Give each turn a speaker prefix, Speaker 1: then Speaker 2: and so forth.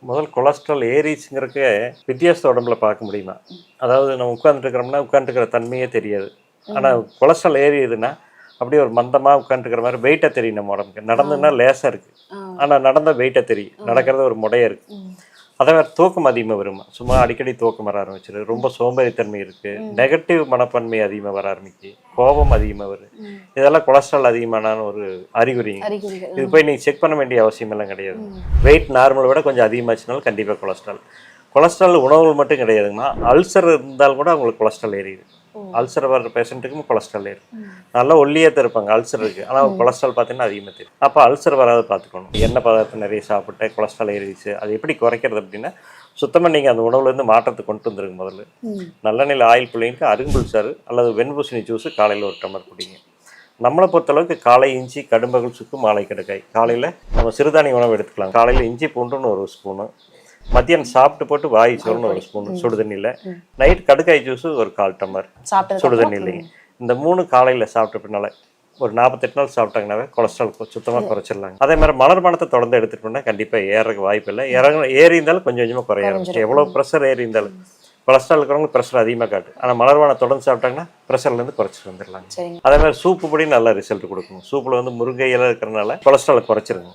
Speaker 1: முதல் கொலஸ்ட்ரால் ஏறிச்சுங்கிறதுக்கு வித்தியாசத்தை உடம்புல பார்க்க முடியுமா? அதாவது நம்ம உட்காந்துருக்கிறோம்னா உட்காந்துருக்கிற தன்மையே தெரியாது. ஆனால் கொலஸ்ட்ரால் ஏறியதுன்னா அப்படியே ஒரு மந்தமாக உட்காந்துருக்கிற மாதிரி வெயிட்டாக தெரியும் நம்ம உடம்புக்கு. நடந்துன்னா லேசாக இருக்குது, ஆனால் நடந்தால் வெயிட்டாக தெரியும். நடக்கிறது ஒரு முடையாக இருக்குது. அதே மாதிரி தூக்கம் அதிகமாக வருமா? சும்மா அடிக்கடி தூக்கம் வர ஆரம்பிச்சிரு. ரொம்ப சோம்பேறித்தன்மை இருக்குது, நெகட்டிவ் மனப்பான்மை அதிகமாக வர ஆரம்பிக்கு, கோபம் அதிகமாக வருது. இதெல்லாம் கொலஸ்ட்ரால் அதிகமான ஒரு அறிகுறிங்க. இது போய் நீங்கள் செக் பண்ண வேண்டிய அவசியம் எல்லாம் கிடையாது. வெயிட் நார்மலை விட கொஞ்சம் அதிகமாச்சுனாலும் கண்டிப்பாக கொலஸ்ட்ரால். கொலஸ்ட்ரால் உணவுகள் மட்டும் கிடையாதுங்கண்ணா, அல்சர் இருந்தால் கூட அவங்களுக்கு கொலஸ்ட்ரால் ஏறிடுது. அல்சர் வர்ற பேஷண்ட்டுக்கும் கொலஸ்ட்ரால் ஏறும். நல்லா ஒல்லியாக தான் இருப்பாங்க, அல்சர் இருக்குது, ஆனால் கொலஸ்ட்ரால் பார்த்தீங்கன்னா அதிகமாக தெரியும். அப்போ அல்சர் வராது பார்த்துக்கணும். எண்ணெய் பதார்த்தம் நிறைய சாப்பிட்டு கொலஸ்ட்ரால் ஏறிடுச்சு, அது எப்படி குறைக்கிறது அப்படின்னா சுத்தமாக நீங்கள் அந்த உணவுலேருந்து மாற்றத்தை கொண்டு வந்துருங்க. முதல்ல நல்லெண்ணெயில் ஆயில் பிள்ளைங்களுக்கு அருங்கம்புல் சாறு அல்லது வெண்பூசணி ஜூஸு காலையில் ஒரு டம்ளர் குடிங்க. நம்மளை பொறுத்தளவுக்கு காலை இஞ்சி, கடும்பகல் சுக்கு, மாலை கடுக்காய். காலையில் நம்ம சிறுதானிய உணவு எடுத்துக்கலாம். காலையில் இஞ்சி பூண்டுன்னு ஒரு ஸ்பூனு, மத்தியானம் சாப்பிட்டு போட்டு வாய் சோறுன்னு ஒரு ஸ்பூன் சுடுதண்ணியில், நைட் கடுக்காய் ஜூஸு ஒரு 1/4 டம்ளர் சுடுதண்ணிலைங்க. இந்த 3 காலையில் சாப்பிட்ட பின்னால் ஒரு 48 நாள் சாப்பிட்டாங்கன்னாவே கொலஸ்ட்ரால் சுத்தமாக குறைச்சிடலாங்க. அதே மாதிரி மலர்பானத்தை தொடர்ந்து எடுத்துகிட்டோம்னா கண்டிப்பாக ஏறக்கு வாய்ப்பு இல்லை. ஏறி இருந்தாலும் கொஞ்சம் கொஞ்சமாக குறைய ஆரம்பிச்சு. எவ்வளோ ப்ரெஷர் ஏறி இருந்தாலும் கொலஸ்ட்ரால் இருக்கிறவங்க ப்ரெஷர் அதிகமாக காட்டு, ஆனால் மலர்பானம் தொடர்ந்து சாப்பிட்டாங்கன்னா ப்ரெஷர்லேருந்து குறைச்சிட்டு வந்துடலாங்க. அதே மாதிரி சூப்பு பொடி நல்ல ரிசல்ட் கொடுக்கும். சூப்பில் வந்து முருங்கை இலை இருக்கிறனால கொலஸ்ட்ரால் குறைச்சிருங்க.